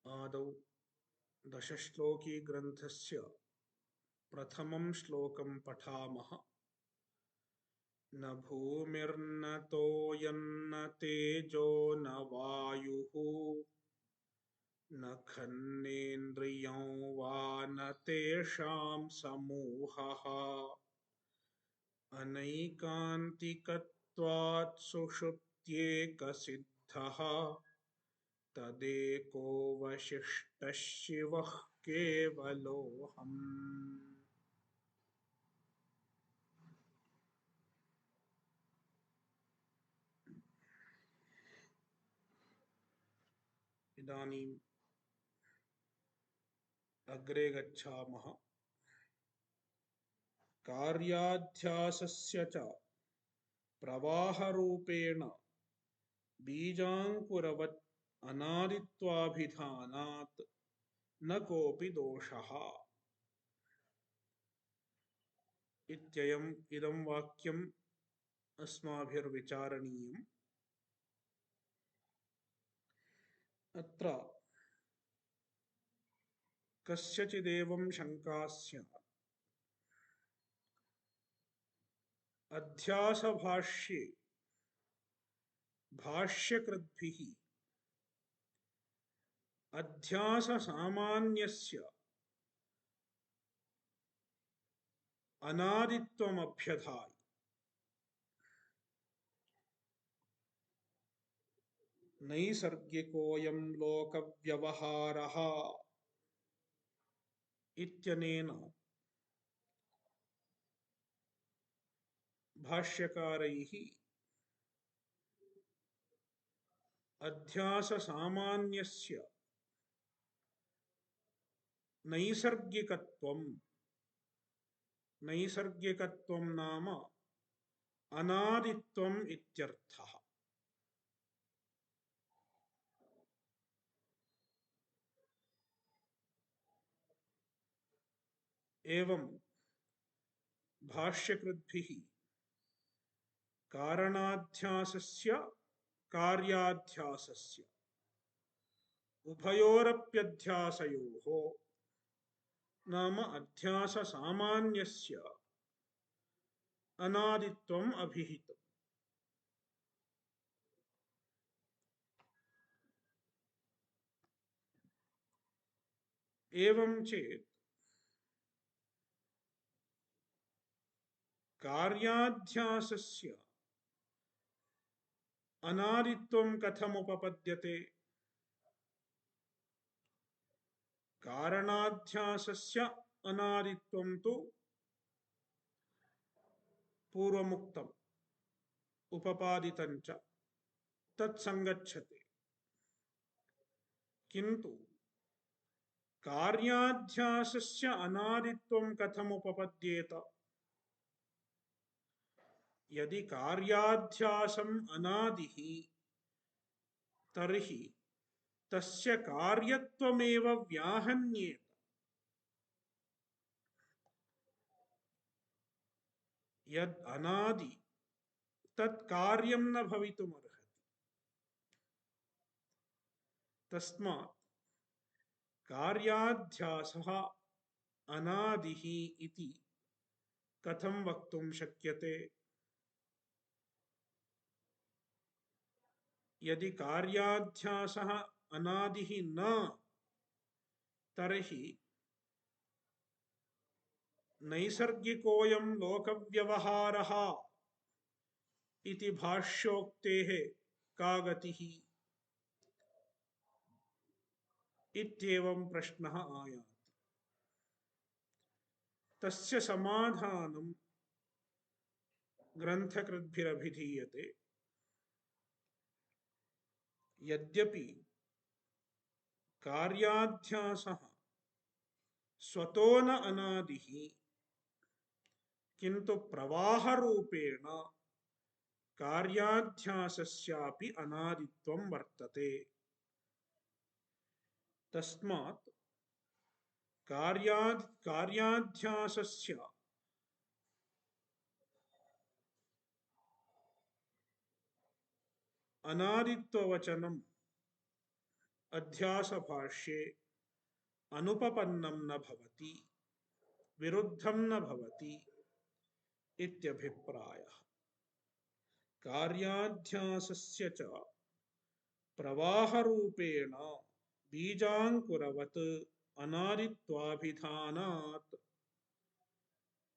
आदौ दशश्लोकी ग्रन्थस्य प्रथमं श्लोकं पठामः। न भूमिर्न तोयन्न तेजो न वायुः न खन्नेन्द्रियं वा न तेषां समूहः अनैकान्तिकत्वात् सुषुप्त्येकसिद्धः तदेको वशिष्ठः शिवः केवलोऽहम्। इदानीम् अग्रे गच्छामः। कार्याध्यासस्य च प्रवाहरूपेण बीजाङ्कुरवत् अनादित्वाभिधानात् न कोऽपि दोषः। इदं वाक्यम् अस्माभिर्विचारणीयम्। अत्र कस्यचिदेवं शङ्का स्यात्। अध्यासभाष्ये भाष्यकृद्भिः अध्याससामान्यस्य अनादित्वमभ्यधाय नैसर्गिकोऽयं लोकव्यवहारः इत्यनेन भाष्यकारैः अध्याससामान्यस्य नैसर्गिकत्वं नाम अनादित्वम् इत्यर्थः। एवं भाष्यकृद्भिः कारणाध्यासस्य कार्याध्यासस्य उभयोरप्यध्यासयोः नाम अध्याससामान्यस्य अनादित्वम् अभिहितम्। एवं चेत् कार्याध्यासस्य अनादित्वं कथमुपपद्यते? कारणाध्यासस्य अनादित्वं तु पूर्वमुक्तम् उपपादितञ्च तत्सङ्गच्छते। किन्तु कार्याध्यासस्य अनादित्वं कथमुपपद्येत? यदि कार्याध्यासम् अनादिः तर्हि तस्य कार्यत्वमेव व्याहन्येत। यद् अनादि तत् कार्यं न भवितुमर्हति। तस्मात् कार्याध्यासः अनादिः इति कथं वक्तुं शक्यते? यदि कार्याध्यासः अनादिः न तर्हि नैसर्गिकोऽयं लोकव्यवहारः इति भाष्योक्तेः का गतिः? इत्येवं प्रश्नः आयाति। तस्य समाधानं ग्रन्थकृद्भिरभिधीयते। यद्यपि कार्याध्यासः स्वतो न अनादिः किन्तु प्रवाहरूपेण कार्याध्यासस्यापि अनादित्वं वर्तते। तस्मात् कार्याध्यासस्य अनादित्ववचनं अध्यास भाष्ये अनुपपन्नं न भवति, विरुद्धं न भवति इत्यभिप्रायः। कार्याध्यासस्य च प्रवाहरूपेण बीजाङ्कुरवत् अनादित्वाभिधानात्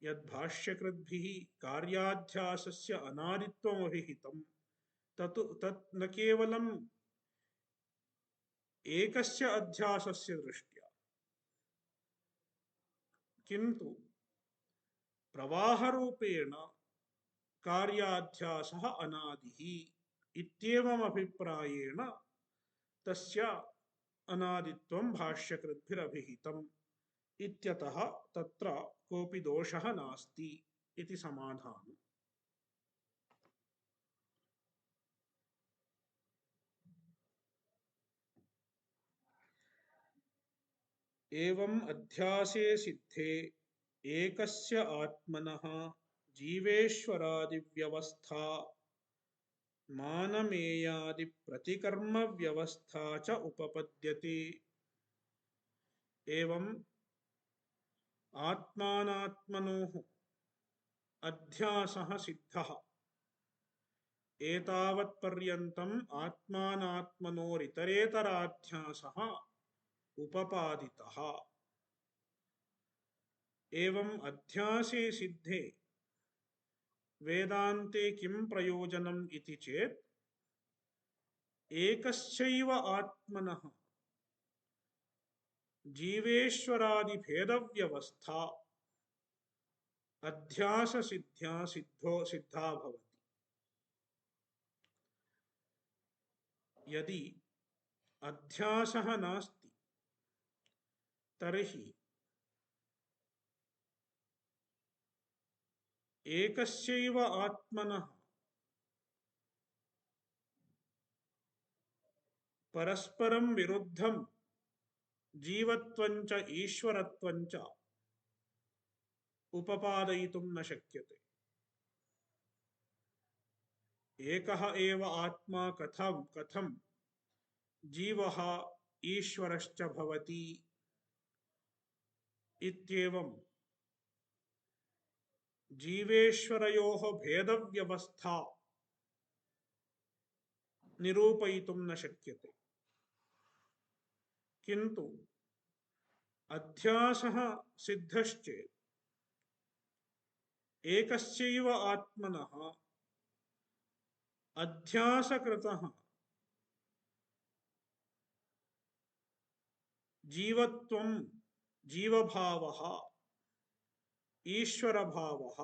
यद्भाष्यकृद्भिः कार्याध्यासस्य अनादित्वमभिहितं तत् न केवलम् एकस्य अध्यासस्य दृष्ट्या किन्तु प्रवाहरूपेण कार्याध्यासः अनादिः इत्येवम् अभिप्रायेण तस्य अनादित्वं भाष्यकृद्भिरभिहितम् इत्यतः तत्र कोऽपि दोषः नास्ति इति समाधानम्। एवम् अध्यासे सिद्धे एकस्य आत्मनः जीवेश्वरादिव्यवस्था मानमेयादिप्रतिकर्मव्यवस्था च उपपद्यते। एवम् आत्मानात्मनोः अध्यासः सिद्धः। एतावत्पर्यन्तम् आत्मानात्मनोरितरेतराध्यासः उपपादितः। एवम् अध्यासे सिद्धे वेदान्ते किं प्रयोजनम् इति चेत् एकस्यैव आत्मनः जीवेश्वरादिभेदव्यवस्था अध्याससिद्ध्या सिद्धा भवति। यदि अध्यासः नास्ति तर्हि एकस्यैव आत्मनः परस्परं विरुद्धं जीवत्वञ्च ईश्वरत्वञ्च उपपादयितुं न शक्यते। एकः एव आत्मा कथं जीवः ईश्वरश्च भवति इत्येवं जीवेश्वरयोः भेदव्यवस्था निरूपयितुं न शक्यते। किन्तु अध्यासः सिद्धश्चेत् एकस्यैव आत्मनः अध्यासकृतः जीवत्वं जीवभावः ईश्वरभावः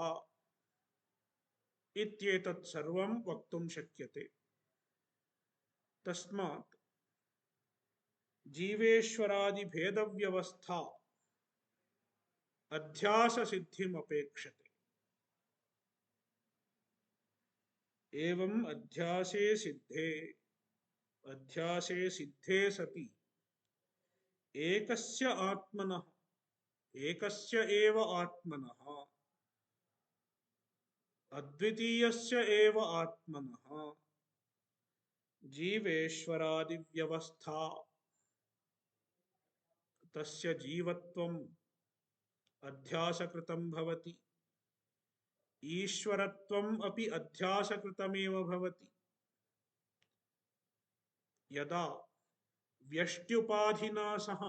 इत्येतत् सर्वं वक्तुं शक्यते। तस्मात् जीवेश्वरादिभेदव्यवस्था अध्याससिद्धिम् अपेक्षते। एवम् अध्यासे सिद्धे सति एकस्य एव आत्मनः अद्वितीयस्य एव आत्मनः जीवेश्वरादिव्यवस्था तस्य जीवत्वम् अध्यासकृतं भवति, ईश्वरत्वम् अपि अध्यासकृतमेव भवति। यदा व्यष्ट्युपाधिना सह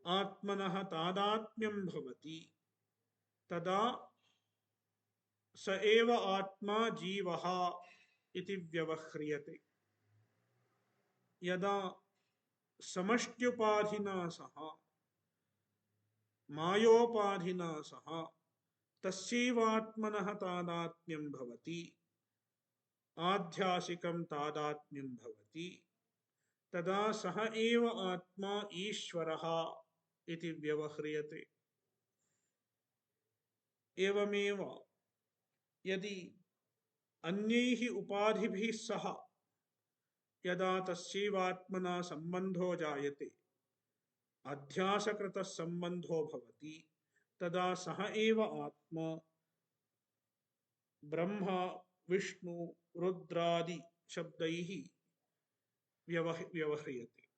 आत्मनः तादात्म्यं भवति तदा स एव आत्मा जीवः इति व्यवह्रियते। यदा समष्ट्युपाधिना सह मायोपाधिना सह तस्यैवात्मनः तादात्म्यं भवति, आध्यासिकं तादात्म्यं भवति, तदा सः एव आत्मा ईश्वरः इति व्यवह्रियते। एवमेव यदि अन्यैः उपाधिभिः सह यदा तस्यैवात्मना सम्बन्धो जायते, अध्यासकृतः सम्बन्धो भवति, तदा सः एव आत्मा ब्रह्मा विष्णु रुद्रादि शब्दैः व्यवह्रियते।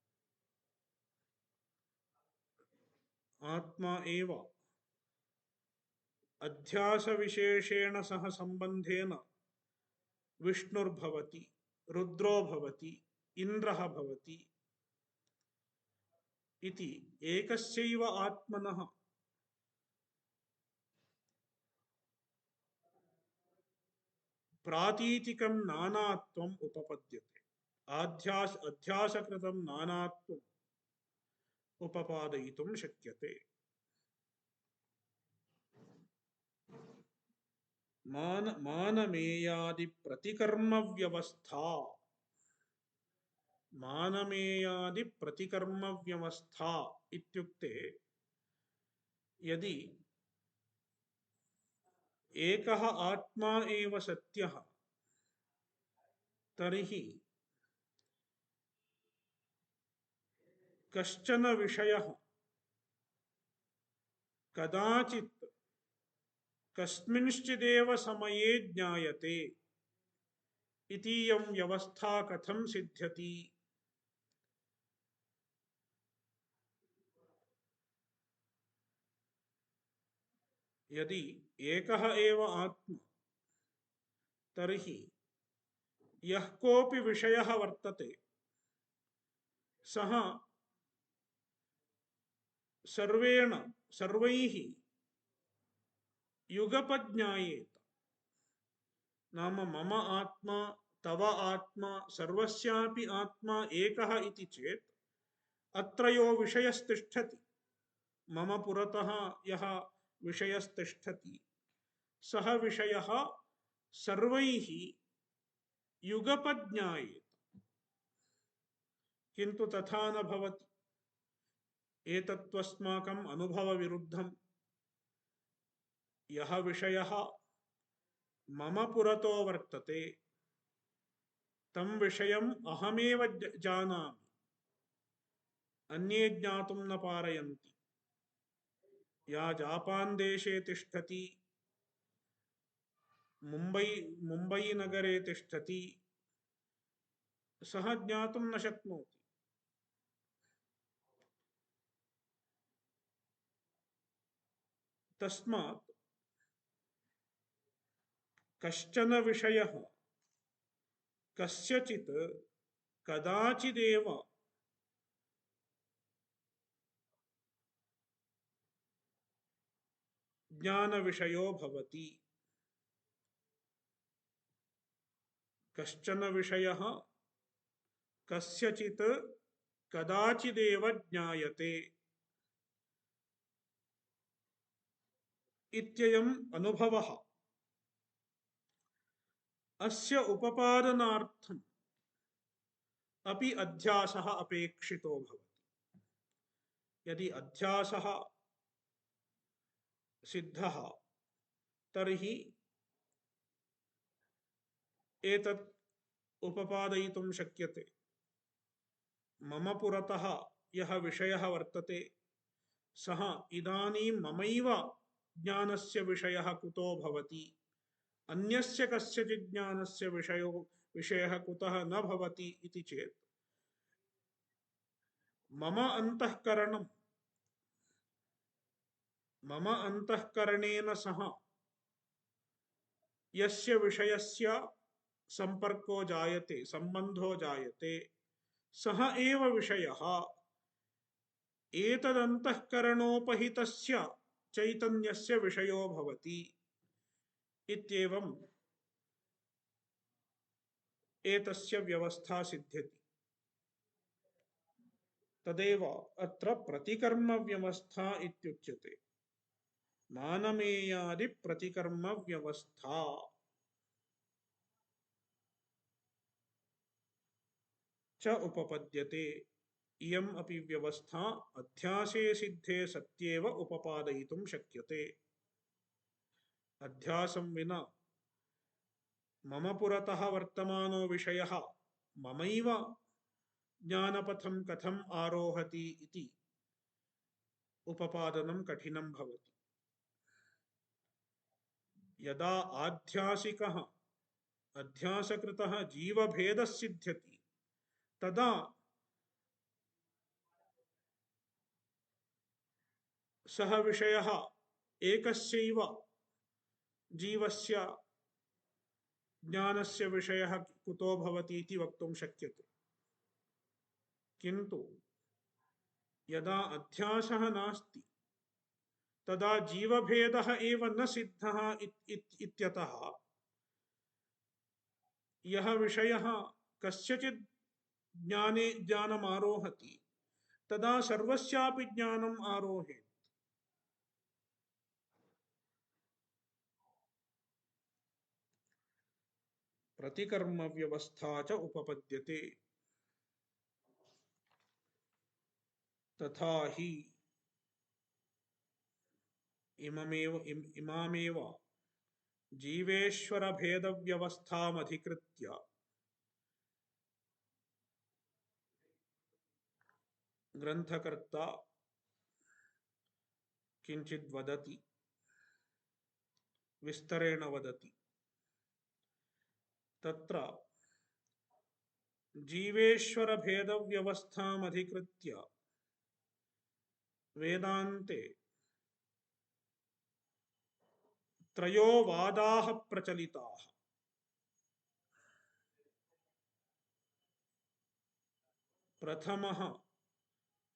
आत्मा एव अध्यास विशेषेण सह संबंधेन विष्णुर्भवति, रुद्रो भवति, इंद्रः भवति इति एकस्यैव आत्मनः प्रातीतिकं नानात्वम् उपपद्यते। अध्यासकृतं नानात्वम् उपपादयितुं शक्यते। मानमेयादि प्रतिकर्म व्यवस्था, मानमेयादि प्रतिकर्म व्यवस्था इत्युक्ते यदि एकः आत्मा एव सत्यः तर्हि कश्चन विषयः कदाचित् कस्मिंश्चिदेव समये ज्ञायते इतीयं व्यवस्था कथं सिद्ध्यति? यदि एकः एव आत्मा तर्हि यः कोऽपि विषयः वर्तते सः सर्वैः युगपज्ञायेत। नाम मम आत्मा, तव आत्मा, सर्वस्यापि आत्मा एकः इति चेत् अत्रयो विषयस्तिष्ठति। मम पुरतः यः विषयस्तिष्ठति सः विषयः सर्वैः युगपज्ञायेत, किन्तु तथा न भवति। एतत्त्वस्माकम् अनुभवविरुद्धम्। यः विषयः मम पुरतो वर्तते तं विषयम् अहमेव जानामि, अन्ये ज्ञातुं न पारयन्ति। या जापान देशे तिष्ठति, मुम्बै नगरे तिष्ठति, सः ज्ञातुं न शक्नोति। तस्मात् कश्चन विषयः कस्यचित् कदाचिदेव ज्ञान विषयो भवति। कश्चन विषयः कस्यचित् कदाचिदेव ज्ञायते इत्ययम् अनुभवः। अस्य उपपादनार्थम् अपि अध्यासः अपेक्षितो भवति। यदि अध्यासः सिद्धः तर्हि एतत् उपपादयितुं शक्यते। मम पुरतः यः विषयः वर्तते सः इदानीं ममैव ज्ञानस्य विषयः कुतो भवति, अन्यस्य कस्यचित् ज्ञानस्य विषयः कुतः न भवति इति चेत् मम अंतःकरणेन सह यस्य विषयस्य संपर्को जायते, संबंधो जायते, सः एव विषयः एतदन्तःकरणोपहितस्य चैतन्यस्य विषयो भवति। इत्येवम् एतस्य व्यवस्था सिद्ध्यति। तदेव अत्र प्रतिकर्म व्यवस्था इत्युच्यते। मानमेयादि प्रतिकर्म व्यवस्था च उपपद्यते। इयम् अपि व्यवस्था अध्यासे सिद्धे सत्येव उपपादयितुं शक्यते। अध्यासं विना मम पुरतः वर्तमानो विषयः ममैव ज्ञानपथं कथम् आरोहति इति उपपादनं कठिनं भवति। यदा आध्यासिकः अध्यासकृतः जीवभेदः सिद्ध्यति तदा सः विषयः एकस्यैव जीवस्य ज्ञानस्य विषयः कुतो भवति इति वक्तुं शक्यते। किन्तु यदा अध्यासः नास्ति तदा जीवभेदः एव न सिद्धः इत्यतः यः विषयः कस्यचित् ज्ञाने ज्ञानम् आरोहति तदा सर्वस्यापि ज्ञानम् आरोहेत्। प्रतिकर्म व्यवस्था च उपपद्यते। तथा हि इमामेव जीवेश्वर भेद व्यवस्थामधिकृत्य ग्रंथकर्ता किंचित् वदति, विस्तरेण वदति। तत्र जीवेश्वर भेद व्यवस्थामधिकृत्य वेदान्ते त्रयो वादाः प्रचलिताः। प्रथमः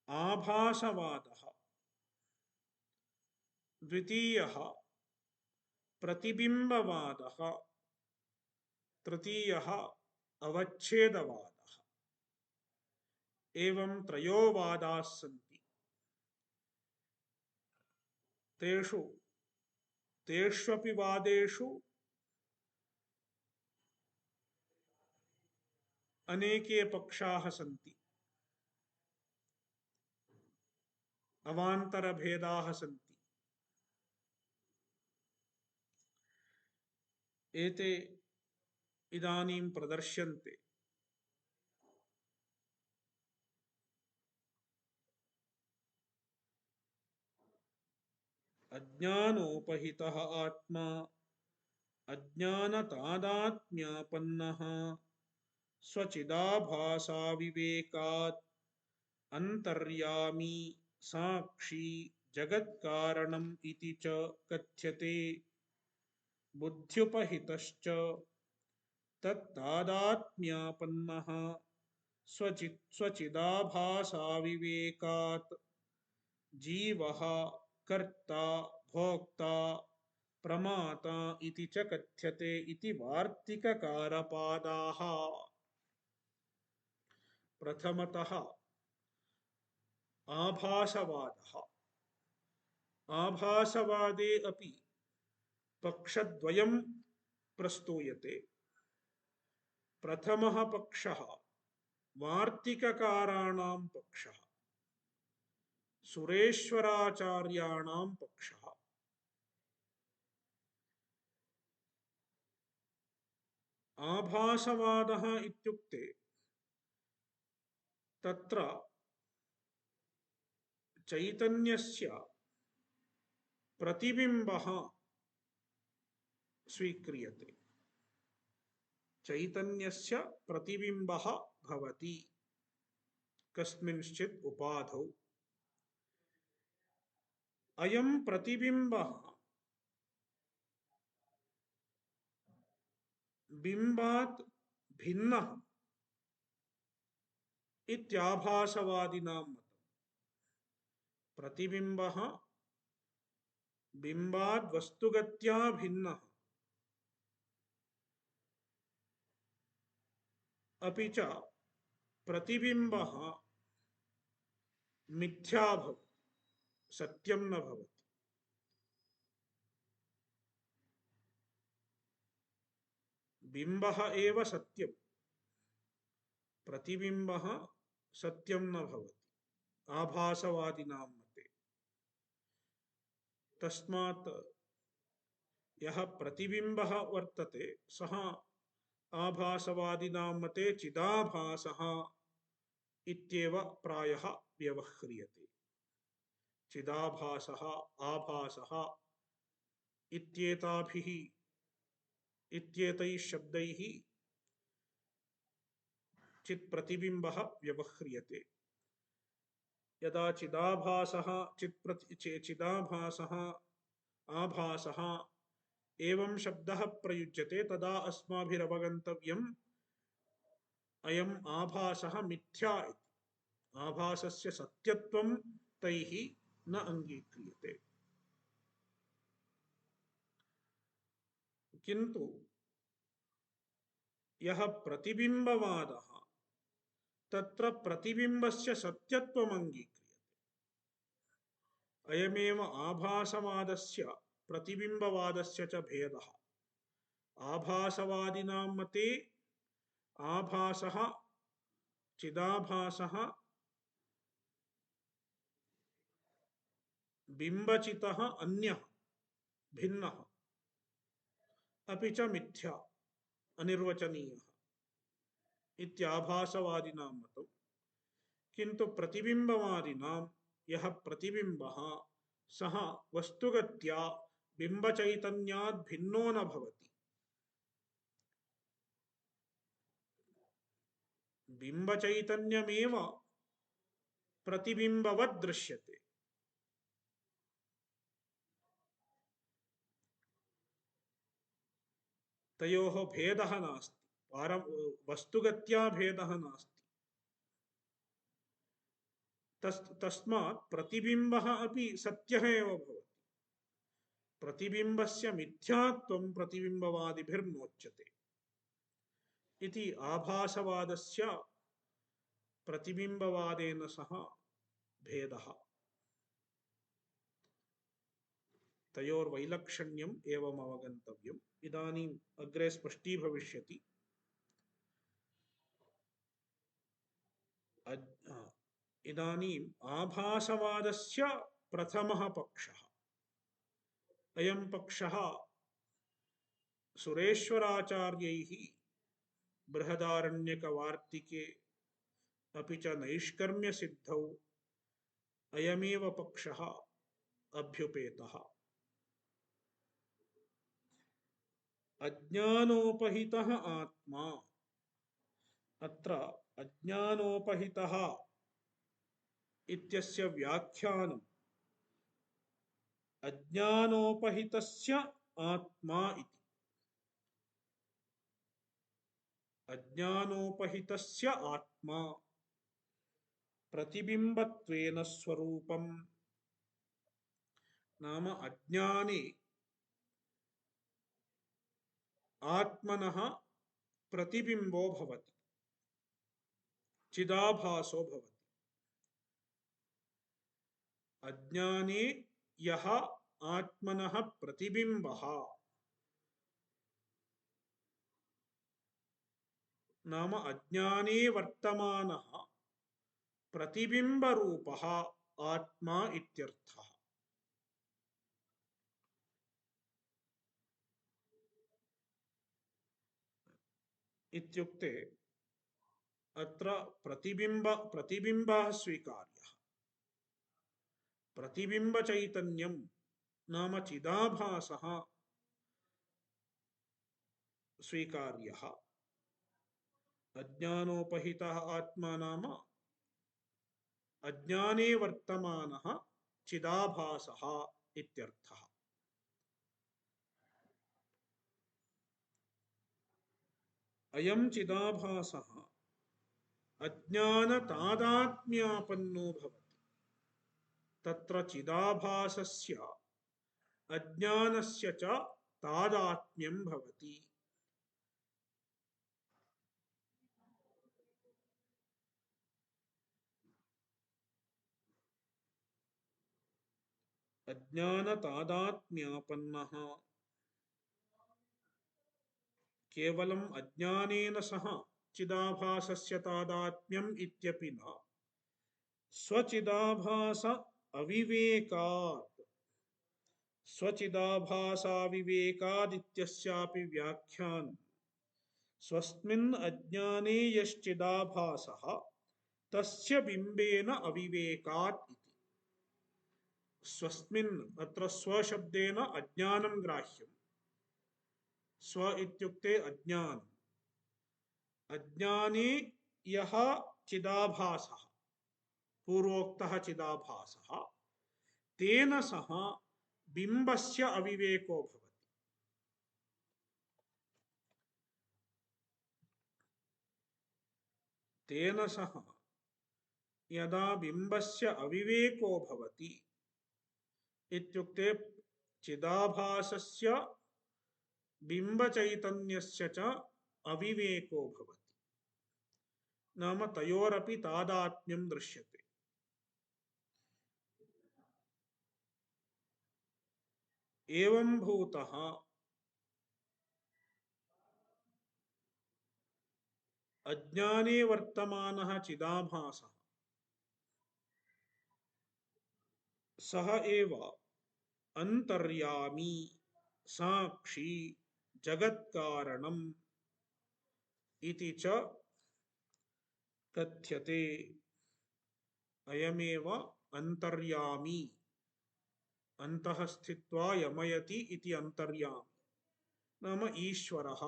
आभासवादः, द्वितीयः प्रतिबिंबवादः, तृतीयः अवच्छेदवादः। एवं त्रयो वादाः सन्ति। तेष्वपि वादेषु अनेके पक्षाः सन्ति, अवान्तरभेदाः सन्ति। एते इदानीं प्रदर्श्यन्ते। अज्ञानोपहितः आत्मा अज्ञानतादात्म्यापन्नः स्वचिदाभासाविवेकात् अंतर्यामी साक्षी जगत्कारणम् इति च कथ्यते। बुद्ध्युपहितश्च तत्तादात्म्यापन्नः स्वचिदाभासाविवेकात् जीवः कर्ता भोक्ता प्रमाता इति च कथ्यते इति वार्तिककारपादाः। प्रथमतः आभासवादः। आभासवादे अपि पक्षद्वयं प्रस्तूयते। प्रथमः पक्षः वार्तिककाराणां पक्षः, सुरेश्वराचार्याणां पक्षः। आभासवादः इत्युक्ते तत्र चैतन्यस्य प्रतिबिंबः स्वीक्रियते। चैतन्यस्य प्रतिबिंबः भवति कस्मिंश्चित् उपाधौ। अयं प्रतिबिंबः बिंबात् भिन्नः इत्याभासवादिनां मतम्। प्रतिबिंबः बिंबाद् वस्तुगत्या भिन्नः, अपि च प्रतिबिंबः मिथ्या भवति, सत्यं न भवति। बिंबः एव सत्यं, प्रतिबिंबः सत्यं न भवति आभासवादिनां मते। तस्मात् यः प्रतिबिंबः वर्तते सः आभासवादिनां मते चिदाभासः इत्येव प्रायः व्यवह्रियते। चिदाभासः आभासः इत्येतैः शब्दैः चित् प्रतिबिम्बः व्यवह्रियते। यदा चिदाभासः चिदाभासः आभासः एवं शब्दः प्रयुज्यते तदा अस्माभिरवगन्तव्यम् अयम् आभासः मिथ्या इति। आभासस्य सत्यत्वं तैः न अङ्गीक्रियते। किन्तु यः प्रतिबिम्बवादः तत्र प्रतिबिम्बस्य सत्यत्वम् अङ्गीक्रियते। अयमेव आभासवादस्य प्रतिबिम्बवादस्य च भेदः। आभासवादिनां मते आभासः चिदाभासः बिम्बचितः अन्यः भिन्नः अपि च मिथ्या अनिर्वचनीयः इत्याभासवादिनां मतम्। किन्तु प्रतिबिम्बवादिनां यः प्रतिबिम्बः सः वस्तुगत्या बिम्बचैतन्यात् भिन्नो न भवति। बिम्बचैतन्यमेव प्रतिबिम्बवत् दृश्यते। तयोः भेदः नास्ति, वस्तुगत्या भेदः नास्ति। तस्मात् प्रतिबिम्बः अपि सत्यः एव भवति। प्रतिबिम्बस्य मिथ्यात्वं प्रतिबिम्बवादिभिर्नोच्यते इति आभासवादस्य प्रतिबिम्बवादेन सह भेदः। तयोर्वैलक्षण्यम् एवम् अवगन्तव्यम्। इदानीम् अग्रे स्पष्टीभविष्यति। इदानीम् आभासवादस्य प्रथमः पक्षः। अयं पक्षः सुरेश्वराचार्यैः बृहदारण्यकवार्तिके अपि च नैष्कर्म्यसिद्धौ अयमेव पक्षः अभ्युपेतः। अज्ञानोपहितः आत्मा। अत्र अज्ञानोपहितः इत्यस्य व्याख्यानम् अज्ञानोपहितस्य आत्मा इति। अज्ञानोपहितस्य आत्मा प्रतिबिम्बत्वेन स्वरूपम्। नाम अज्ञाने आत्मनः प्रतिबिम्बो भवति, चिदाभासो भवति। अज्ञाने यः आत्मनः प्रतिबिम्बः नाम अज्ञाने वर्तमानः प्रतिबिम्बरूपः आत्मा इत्यर्थः। इत्युक्ते अत्र प्रतिबिम्बः स्वीकार्यः। प्रतिबिम्बचैतन्यं नाम चिदाभासः स्वीकार्यः। अज्ञानोपहितः आत्मा नाम अज्ञाने वर्तमानः चिदाभासः इत्यर्थः। अयं चिदाभासः अज्ञानतादात्म्यापन्नो भवति। तत्र चिदाभासस्य अज्ञानस्य च तादात्म्यं भवति। अज्ञानतादात्म्यापन्नः केवलम् अज्ञानेन सह चिदाभासस्य तादात्म्यम् इत्यपि न, स्वचिदाभास अविवेकात्। स्वचिदाभासाविवेकादित्यस्यापि व्याख्यानं स्वस्मिन् अज्ञाने यश्चिदाभासः तस्य बिम्बेन अविवेकात् इति। स्वस्मिन् अत्र स्वशब्देन अज्ञानं ग्राह्यम्। स्व इत्युक्ते अज्ञानम्। अज्ञाने यः चिदाभासः पूर्वोक्तः चिदाभासः तेन सह बिंबस्य अविवेको भवति। तेन सह यदा बिंबस्य अविवेको भवति इत्युक्ते चिदाभासस्य बिंबचैतन्यस्य च अविवेको भवति, नाम तयोरपि तादात्म्यं दृश्यते। एवं भूतः अज्ञाने वर्तमानः चिदाभासः सः एव अंतर्यामी साक्षी जगत्कारणम् इति च कथ्यते। अयमेव अंतर्यामी, अंतः स्थित्वा यमयति इति अंतर्यामी नाम ईश्वरः।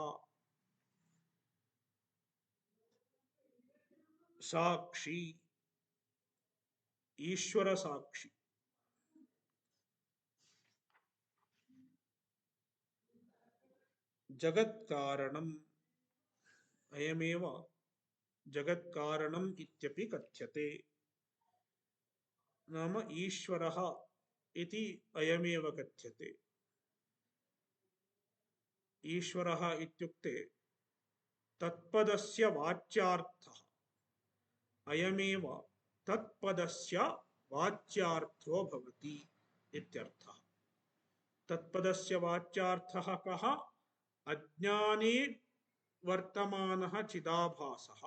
साक्षी, ईश्वर साक्षी। जगत्कारणम्, अयमेव जगत्कारणम् इत्यपि कथ्यते, नाम ईश्वरः इति अयमेव कथ्यते। ईश्वरः इत्युक्ते तत्पदस्य वाच्यार्थः, अयमेव तत्पदस्य वाच्यार्थो भवति इत्यर्थः। तत्पदस्य वाच्यार्थः कः? अज्ञाने वर्तमानः चिदाभासः।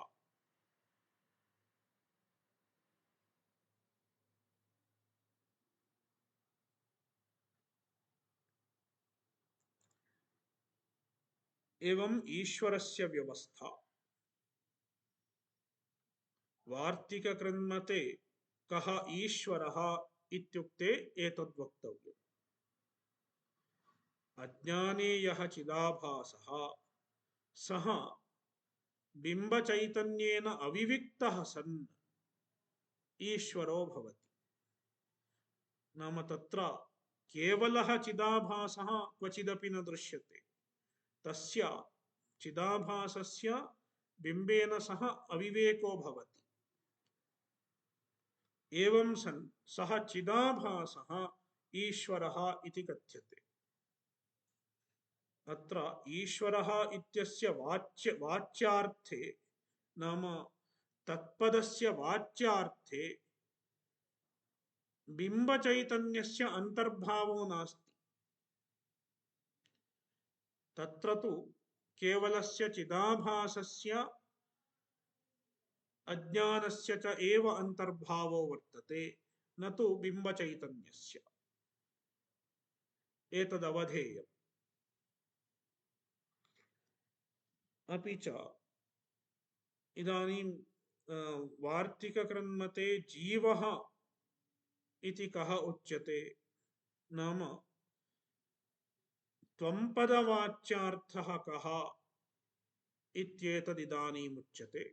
एवं ईश्वरस्य व्यवस्था वार्तिककृन्मते कः ईश्वरः इत्युक्ते एतद् वक्तव्यम्। अज्ञाने यः चिदाभासः सः बिंबचैतन्येन अविविक्तः सन् ईश्वरो भवति। नाम तत्र केवलः चिदाभासः क्वचिदपि न दृश्यते, तस्य चिदाभासस्य बिंबेन सह अविवेको भवति। एवं सन् सः चिदाभासः ईश्वरः इति कथ्यते। अत्र ईश्वरः इत्यस्य वाच्यार्थे नाम तत्पदस्य वाच्यार्थे बिंबचैतन्यस्य अंतर्भावो नास्ति। तत्र तु केवलस्य चिदाभासस्य अज्ञानस्य च एव अंतर्भावो वर्तते, न तु बिंबचैतन्यस्य। एतदवधेयम्। अपि च इदानीं वार्तिककृन्मते जीवः इति कः उच्यते? नाम त्वंपदवाच्यार्थः कः इत्येतदिदानीमुच्यते।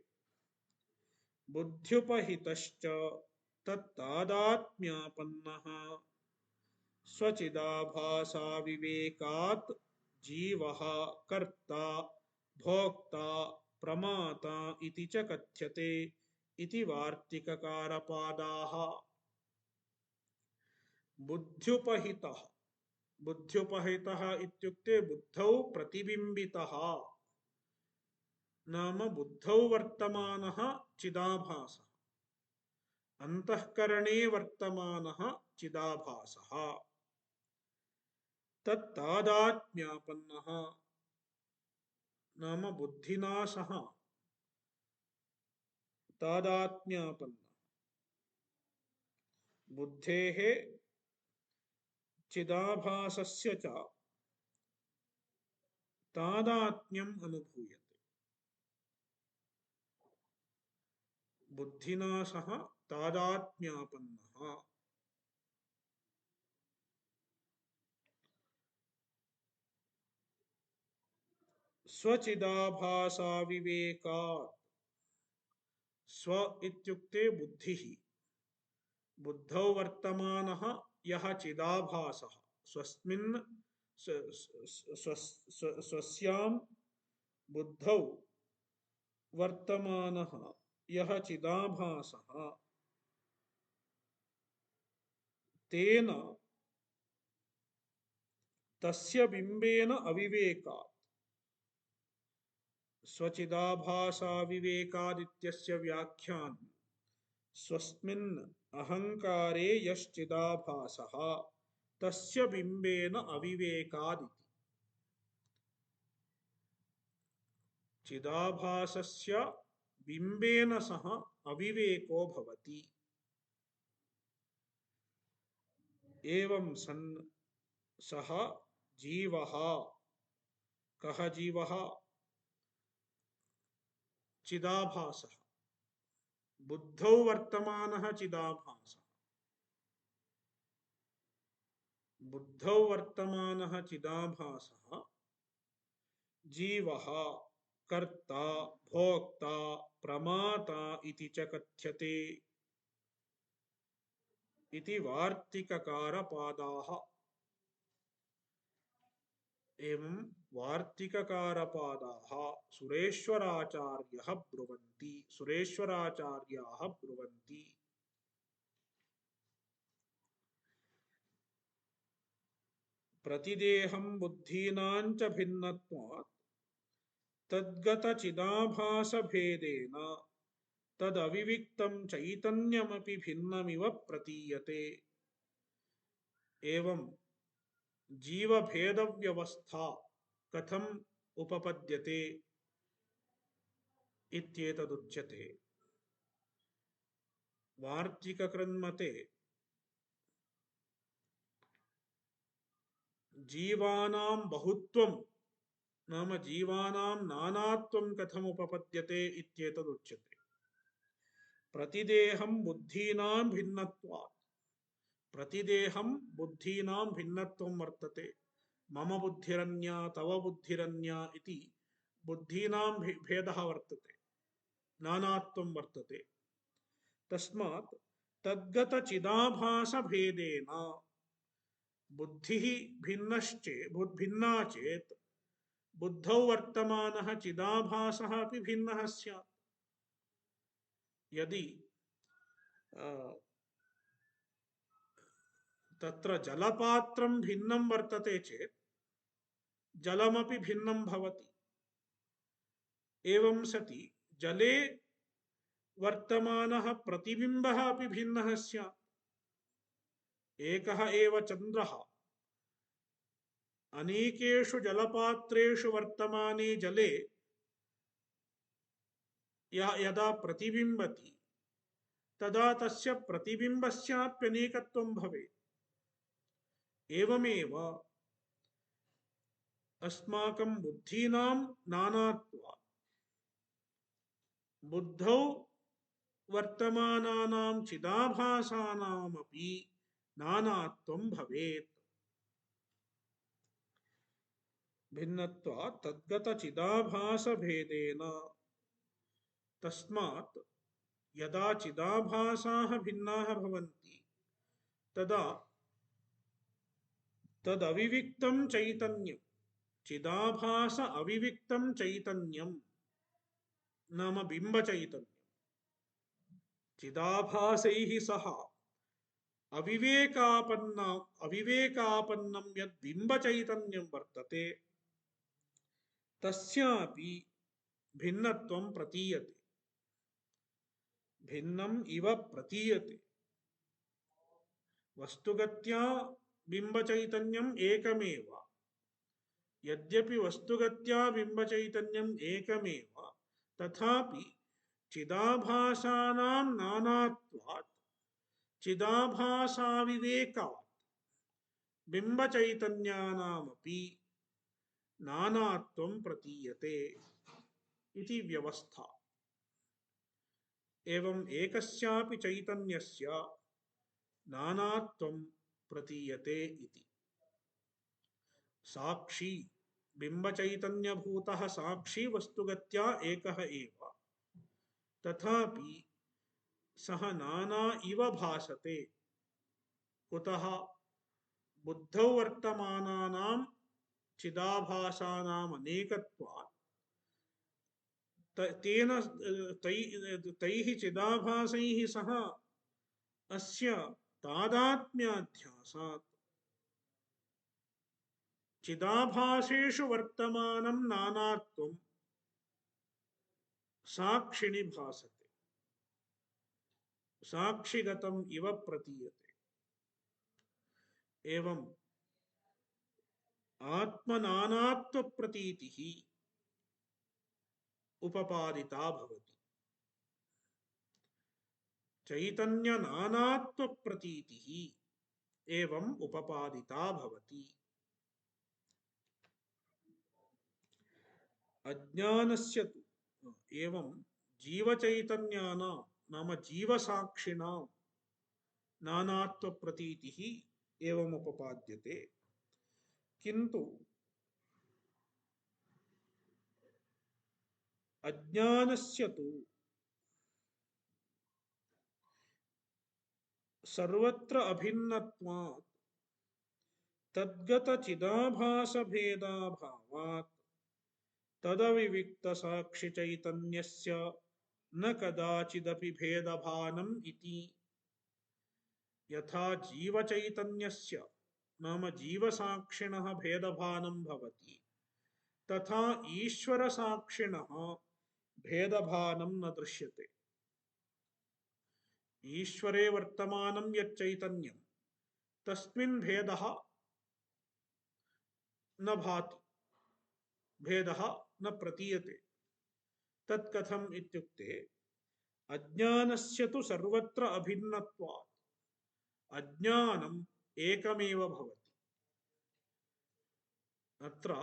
बुद्ध्युपहितश्च तत्तादात्म्यापन्नः स्वचिदाभासाविवेकात् जीवः कर्ता भोक्ता प्रमाता इति च कथ्यते इति वार्तिककारपादाः। बुद्ध्युपहितः, बुद्ध्युपहितः इत्युक्ते बुद्धौ प्रतिबिंबितः, नाम बुद्धौ वर्तमानः चिदाभासः, अंतःकरणे वर्तमानः चिदाभासः। तत्तादात्म्यापन्नः नाम बुद्धिना सह तादात्म्यापन्नः, बुद्धेः चिदाभासस्य च तादात्म्यम् अनुभूयते। बुद्धिना सह तादात्म्यापन्नः। स्वचिदाभासाविवेकात्, स्व इत्युक्ते बुद्धिः, बुद्धौ वर्तमानः यः चिदाभासः, स्वस्मिन् स्वस्यां बुद्धौ वर्तमानः यः चिदाभासः, तेन तस्य बिम्बेन अविवेकात्, स्वचिदाभासाविवेकादित्यस्य व्याख्यानं स्वस्मिन् अहंकारे यश्चिदाभासः तस्य बिम्बेन अविवेकादिति। चिदाभासस्य बिम्बेन सह अविवेको भवति। एवं सन् सः जीवः, कः जीवः? चिदाभासः, बुद्धौ वर्तमानः चिदाभासः, बुद्धौ वर्तमानः चिदाभासः जीवः कर्ता भोक्ता प्रमाता इति च कथ्यते इति वार्तिककारपादाः। एवं वार्तिककारपादाः सुरेश्वराचार्याः ब्रुवन्ति। प्रतिदेहं बुद्धीनां च भिन्नत्वात् तद्गतचिदाभासभेदेन तदविविक्तं चैतन्यमपि भिन्नमिव प्रतीयते। एवं जीवभेदव्यवस्था कथम उपपद्यते इत्येतदुच्यते। वार्तिककृन्मते जीवानां बहुत्वं नाम जीवानां नानात्वं कथम उपपद्यते इत्येतदुच्यते। प्रतिदेहं बुद्धीनां भिन्नत्वात्, प्रतिदेहं बुद्धीनां भिन्नत्वं वर्तते। मम बुद्धिरन्या तव बुद्धिरन्या इति बुद्धीनां भेदः वर्तते, नानात्वं वर्तते। तस्मात् तद्गतचिदाभासभेदेन बुद्धिः भिन्ना चेत् बुद्धौ वर्तमानः चिदाभासः अपि भिन्नः स्यात्। यदि तत्र जलपात्रं भिन्नं वर्तते चेत् जलमपि भिन्नं भवति। एवं सति जले वर्तमानः प्रतिबिम्बः अपि भिन्नः स्यात्। एकः एव चन्द्रः अनेकेषु जलपात्रेषु वर्तमाने जले यदा प्रतिबिम्बति तदा तस्य प्रतिबिम्बस्याप्यनेकत्वं भवेत्। एवमेव अस्माकं बुद्धीनां नानात्वात् बुद्धौ वर्तमानानां चिदाभासानामपि नानात्वं भवेत्। भिन्नत्वात् तद्गतचिदाभासभेदेन, तस्मात् यदा चिदाभासाः भिन्नाः भवन्ति तदा तदविविक्तं चैतन्यं, चिदाभास अविविक्तं चैतन्यं नाम बिम्बचैतन्यं, चिदाभासैः सह अविवेकापन्नं यद् बिम्बचैतन्यं वर्तते तस्यापि भिन्नत्वं प्रतीयते, भिन्नम् इव प्रतीयते। वस्तुगत्या बिम्बचैतन्यम् एकमेव, यद्यपि वस्तुगत्या बिम्बचैतन्यम् एकमेव तथापि चिदाभासानां नानात्वात् चिदाभासाविवेकात् बिम्बचैतन्यानामपि नानात्वं प्रतीयते इति व्यवस्था। एवं एकस्यापि चैतन्यस्य नानात्वं प्रतीयते इति। साक्षी बिम्बचैतन्यभूतः साक्षी वस्तुगत्या एकः एव, तथापि सः नाना इव भासते। कुतः? बुद्धौ वर्तमानानां चिदाभासानाम् अनेकत्वात् तेन तैः चिदाभासैः सह अस्य तादात्म्याध्यासात् चिदाभासेषु वर्तमानं नानात्वं साक्षिणि भासते, साक्षिगतम् इव प्रतीयते। एवं आत्मनानात्वप्रतीतिः उपपादिता भवति। चैतन्यनानात्वप्रतीतिः एवम् उपपादिता भवति। अज्ञानस्य तु एवं जीवचैतन्यानां नाम जीवसाक्षिणां नानात्वप्रतीतिः एवम् उपपाद्यते। किन्तु अज्ञानस्य तु सर्वत्र अभिन्नत्वात् तद्गतचिदाभासभेदाभावात् तदविविक्तसाक्षिचैतन्यस्य न कदाचिदपि भेदभानम् इति। यथा जीवचैतन्यस्य नाम जीवसाक्षिणः भेदभानं भवति, तथा ईश्वरसाक्षिणः भेदभानं न दृश्यते। ईश्वरे वर्तमानं यच्चैतन्यं तस्मिन् भेदः न भाति, भेदः न प्रतीयते। तत्कथम् इत्युक्ते अज्ञानस्य तु सर्वत्र अभिन्नत्वात् अज्ञानम् एकमेव भवति। अत्र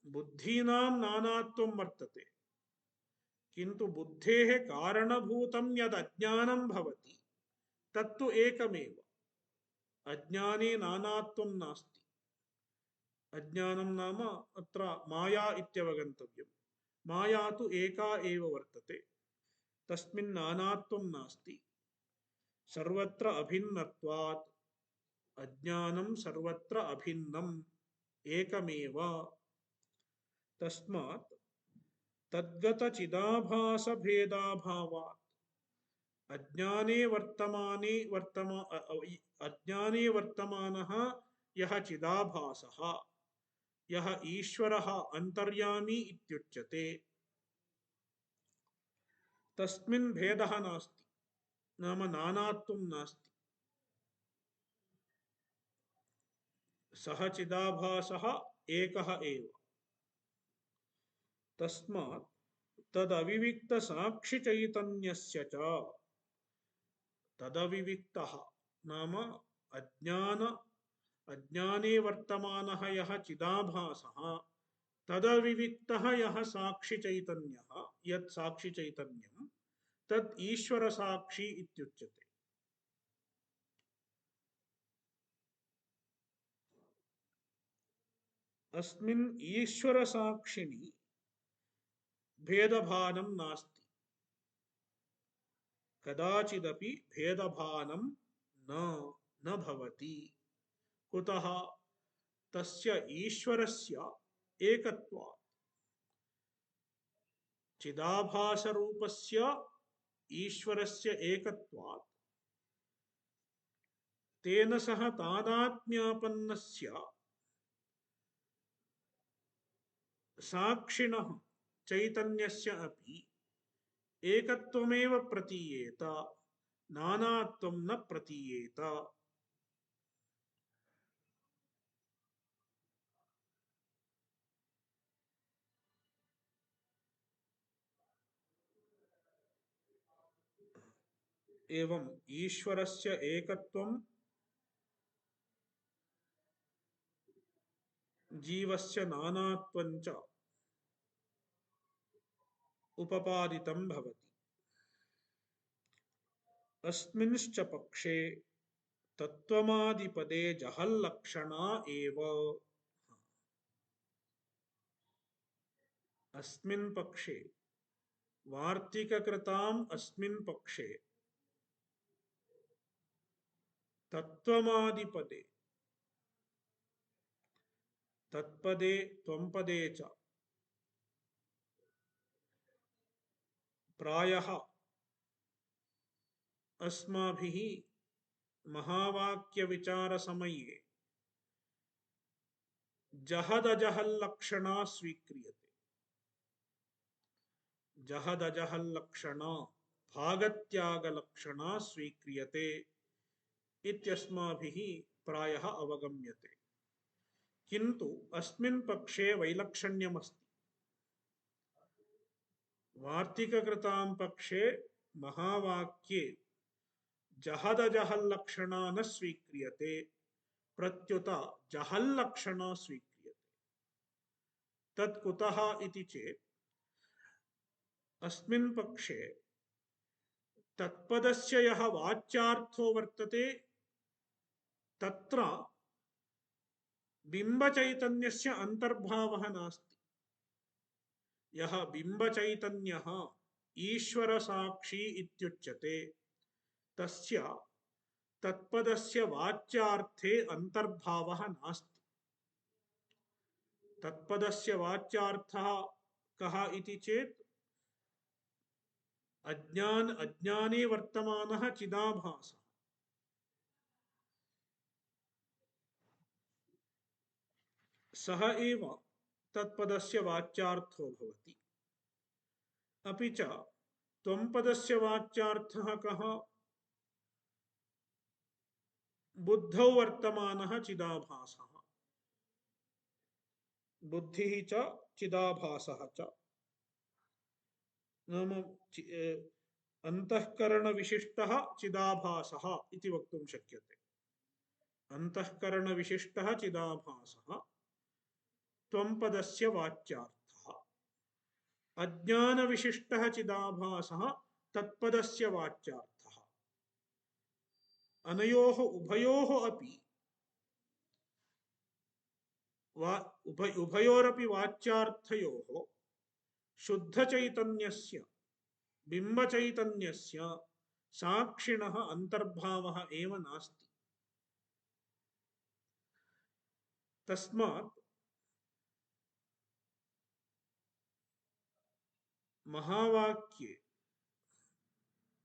बुद्धीनां नानात्वं वर्तते, किन्तु बुद्धेः कारणभूतं यद् अज्ञानं भवति तत्तु एकमेव। अज्ञाने नानात्वं नास्ति। अज्ञानं नाम अत्र माया इत्यवगन्तव्यम्। माया तु एका एव वर्तते, तस्मिन् नानात्वं नास्ति। सर्वत्र अभिन्नत्वात् अज्ञानं सर्वत्र अभिन्नम् एकमेव। तस्मात् तद्गतचिदाभासभेदाभावात् अज्ञाने वर्तमानः यः चिदाभासः, यः ईश्वरः अन्तर्यामी इत्युच्यते, तस्मिन् भेदः नास्ति, नाम नानात्वं नास्ति। सः चिदाभासः एकः एव। तस्मात् तदविविक्तसाक्षिचैतन्यस्य च, तदविविक्तः नाम अज्ञाने वर्तमानः यः चिदाभासः, तदविविक्तः यः साक्षिचैतन्यः, यत् साक्षिचैतन्यं तत् ईश्वरसाक्षी इत्युच्यते। अस्मिन् ईश्वरसाक्षिणि भेदभानं नास्ति, कदाचिदपि भेदभानं न भवति। कुतः? तस्य ईश्वरस्य एकत्वात्, चिदाभासरूपस्य ईश्वरस्य एकत्वात् तेन सह तादात्म्यापन्नस्य साक्षिणः चैतन्यस्य अपि एकत्वमेव प्रतीयेत, नानात्वं न प्रतीयेत। एवं ईश्वरस्य एकत्वं जीवस्य नानात्वं च उपपादितं भवति। अस्मिंश्च पक्षे तत्त्वमादिपदे जहल्लक्षणा एव। अस्मिन् पक्षे वार्तिककृताम् अस्मिन् पक्षे तत्त्वमादिपदे तत्पदे त्वंपदे च प्रायः अस्माभिः महावाक्यविचारसमये जहदजहल्लक्षणा स्वीक्रियते। जहदजहल्लक्षणा भागत्यागलक्षणा स्वीक्रियते इत्यस्माभिः प्रायः अवगम्यते। किन्तु अस्मिन् पक्षे वैलक्षण्यमस्ति। वार्तिककृतां पक्षे महावाक्ये जहदजहल्लक्षणा न स्वीक्रियते, प्रत्युत जहल्लक्षणा स्वीक्रियते। तत् कुतः इति चेत् अस्मिन् पक्षे तत्पदस्य यः वाच्यार्थो वर्तते तत्र बिम्बचैतन्यस्य अन्तर्भावः नास्ति। यः बिम्बचैतन्यः ईश्वरसाक्षी इत्युच्यते तस्य तत्पदस्य वाच्यार्थे अन्तर्भावः नास्ति। तत्पदस्य वाच्यार्थः कः इति चेत् अज्ञाने वर्तमानः चिदाभासः। सः एव तत्पदस्य वाच्यार्थो भवति। अपि च त्वंपदस्य वाच्यार्थः कः? बुद्धौ वर्तमानः चिदाभासः। बुद्धिः च चिदाभासः च नाम अंतःकरणविशिष्टः चिदाभासः इति वक्तुं शक्यते। अंतःकरणविशिष्टः चिदाभासः त्वंपदस्य वाच्यार्थः। अज्ञानविशिष्टः चिदाभासः तत्पदस्य वाच्यार्थः। अनयोः उभयोः अपि उभयोरपि वाच्यार्थयोः शुद्धचैतन्यस्य बिम्बचैतन्यस्य साक्षिणः अन्तर्भावः एव नास्ति। तस्मात्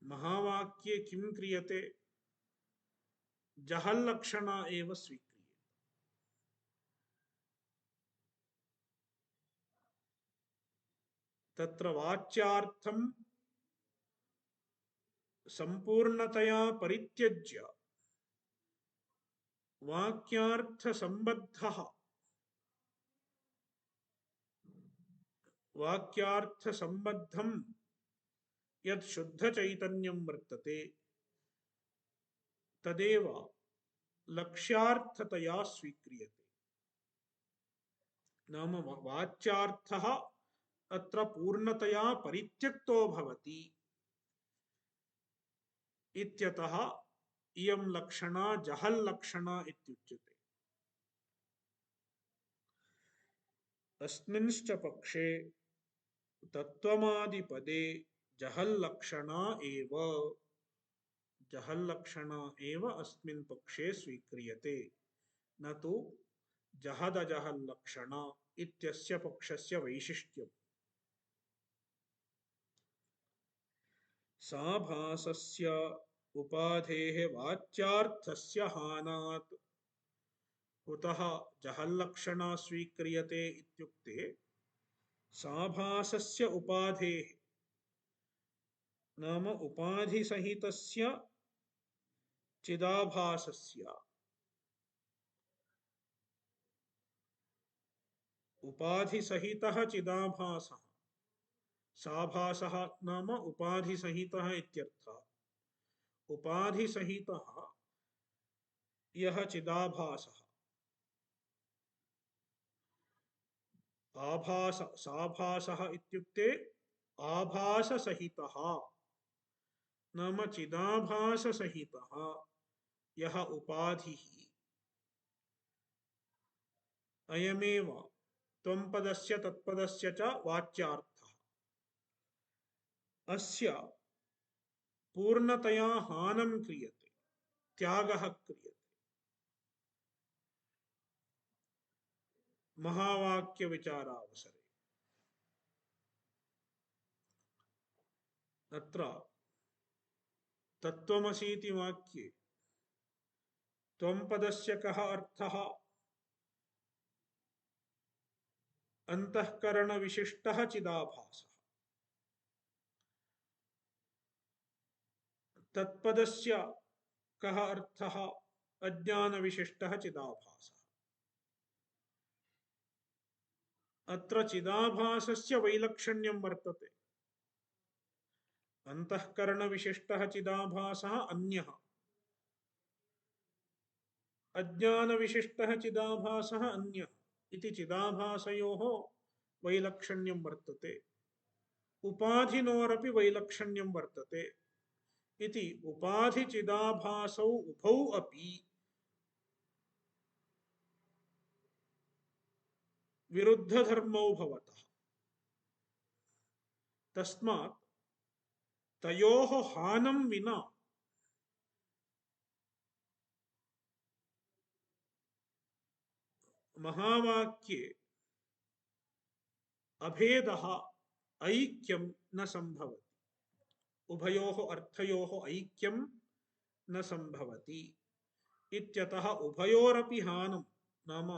महावाक्ये किं क्रियते? जहल्लक्षणा एव स्वीक्रियते। तत्र वाच्यार्थं संपूर्णतया परित्यज्य वाक्यार्थसम्बद्धं यत् शुद्धचैतन्यं वर्तते तदेव लक्ष्यार्थतया स्वीक्रियते। नाम वाच्यार्थः अत्र पूर्णतया परित्यक्तो भवति इत्यतः इयं लक्षणा जहल्लक्षणा इत्युच्यते। अस्मिंश्च पक्षे तत्त्वमादिपदे जहल्लक्षणा एव अस्मिन् पक्षे स्वीक्रियते, न तु जहदजहल्लक्षणा इत्यस्य पक्षस्य वैशिष्ट्यम्। साभासस्य उपाधेः वाच्यार्थस्य हानात् कुतः जहल्लक्षणा स्वीक्रियते इत्युक्ते साभासस्य उपाधेः नाम उपाधिसहितस्य चिदाभासस्य उपाधिसहितः चिदाभासः साभासः नाम उपाधिसहितः इत्यर्थः। उपाधिसहितः यः चिदाभासः साभासः इत्युक्ते आभाससहितः नाम चिदाभाससहितः यः उपाधिः अयमेव त्वंपदस्य तत्पदस्य च वाच्यार्थः। अस्य पूर्णतया हानं क्रियते, त्यागः क्रियते। महावाक्यविचारावसरे अत्र तत्त्वमसीति वाक्ये त्वं पदस्य कः अर्थः? अंतःकरणविशिष्टः चिदाभासः। तत्पदस्य कः अर्थः? अज्ञानविशिष्टः चिदाभासः। अत्र चिदाभासस्य वैलक्षण्यं वर्तते। अंतःकरणविशिष्टः चिदाभासः अन्यः, अज्ञानविशिष्टः चिदाभासः अन्यः इति चिदाभासयोः वैलक्षण्यं वर्तते। उपाधिनोरपि वैलक्षण्यं वर्तते इति उपाधिचिदाभासौ उभौ अपि विरुद्धधर्मौ भवतः। तस्मात् तयोः हानं विना महावाक्ये अभेदः ऐक्यं न संभवति। उभयोः अर्थयोः ऐक्यं न संभवति इत्यतः उभयोरपि हानं नाम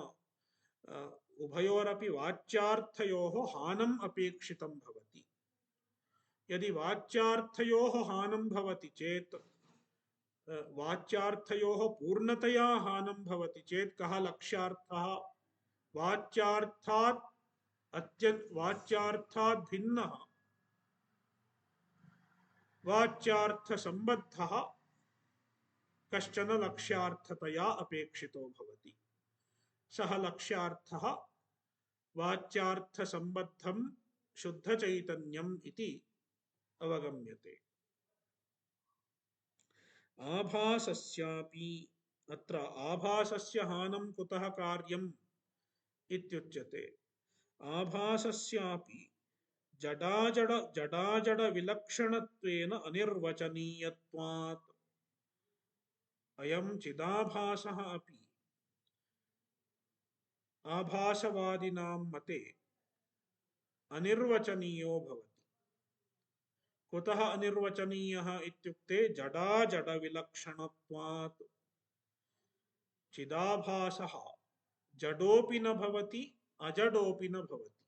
उभयोरपि वाच्यार्थयोः हानम् अपेक्षितं भवति। यदि वाच्यार्थयोः हानं भवति चेत् वाच्यार्थयोः पूर्णतया हानं भवति चेत् कः लक्ष्यार्थः? वाच्यार्थात् वाच्यार्थात् भिन्नः वाच्यार्थसम्बद्धः कश्चन लक्ष्यार्थतया अपेक्षितो भवति। सः लक्ष्यार्थः वाच्यार्थसम्बद्धं शुद्धचैतन्यम् इति अवगम्यते। आभासस्यापि अत्र आभासस्य हानं कुतः कार्यम् इत्युच्यते। आभासस्यापि जडाजड विलक्षणत्वेन अनिर्वचनीयत्वात् अयं चिदाभासः अपि आभासवादिनां मते अनिर्वचनीयो भवति। कुतः अनिर्वचनीयः इत्युक्ते जडाजड विलक्षणत्वात्। चिदाभासः जडोपि न भवति अजडोपि न भवति।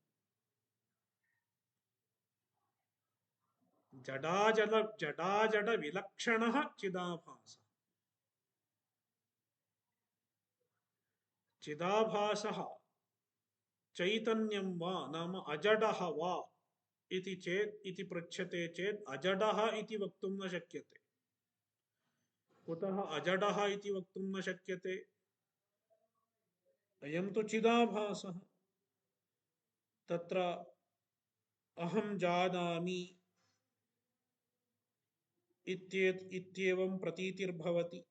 जडाजड विलक्षणः चिदाभासः। चिदाभासः चैतन्यं वा नाम अजडः वा इति चेत् इति पृच्छ्यते चेत् अजडः इति वक्तुं न शक्यते। कुतः अजडः इति वक्तुं न शक्यते? अयं तु चिदाभासः। तत्र अहं जानामि इत्येवं प्रतीतिर्भवति।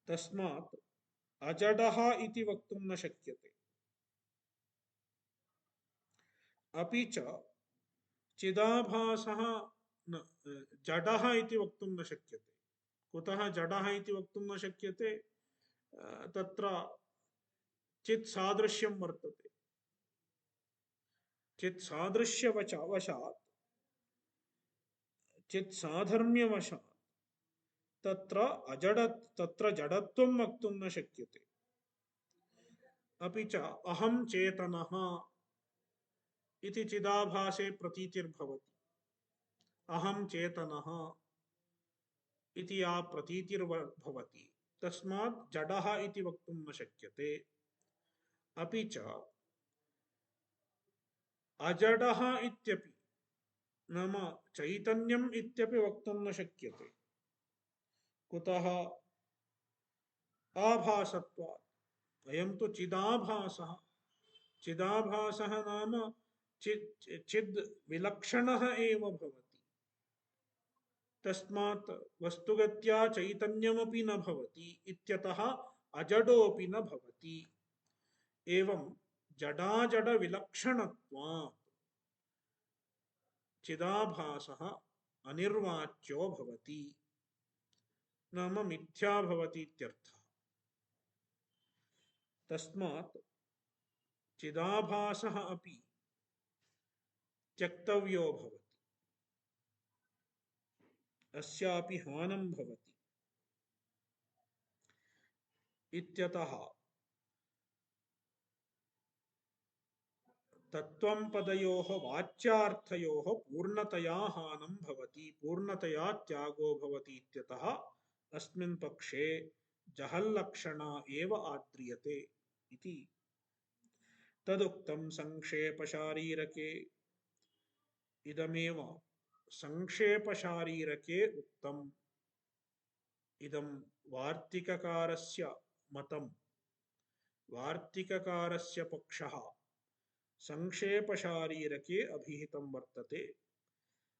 तस्मात् अजडः इति वक्तुं न शक्यते। अपि च चिदाभासः जडः इति वक्तुं न शक्यते। कुतः जडः इति वक्तुं न शक्यते? तत्र चित् सादृश्यं वर्तते। चित् सादृश्यवशात् चित् साधर्म्यवशात् तत्र जडत्वं वक्तुं न शक्यते। अपि च अहं चेतनः इति चिदाभासे प्रतीतिर्भवति। अहं चेतनः इति या प्रतीतिर्भवति तस्मात् जडः इति वक्तुं न शक्यते। अपि च अजडः इत्यपि नाम चैतन्यम् इत्यपि वक्तुं न शक्यते। कुतः? आभासत्वात्। अयं तु चिदाभासः। चिदाभासः नाम चिद् विलक्षणः एव भवति। तस्मात् वस्तुगत्या चैतन्यमपि न भवति इत्यतः अजडोपि न भवति। एवं जडाजड विलक्षणत्वात् चिदाभासः अनिर्वाच्यो भवति। नाम मिथ्या भवति इत्यर्थः। तस्मात् चिदाभासः अपि त्यक्तव्यो भवति, अस्यापि हानं भवति इत्यतः तत्त्वं पदयोः वाच्यार्थयोः पूर्णतया हानं भवति, पूर्णतया त्यागो भवति इत्यतः अस्मिन् पक्षे जहल्लक्षणा एव आद्रियते इति। तदुक्तं संक्षेपशारीरके, इदमेव संक्षेपशारीरके उक्तम्। इदं वार्तिककारस्य मतं, वार्तिककारस्य पक्षः संक्षेपशारीरके अभिहितं वर्तते।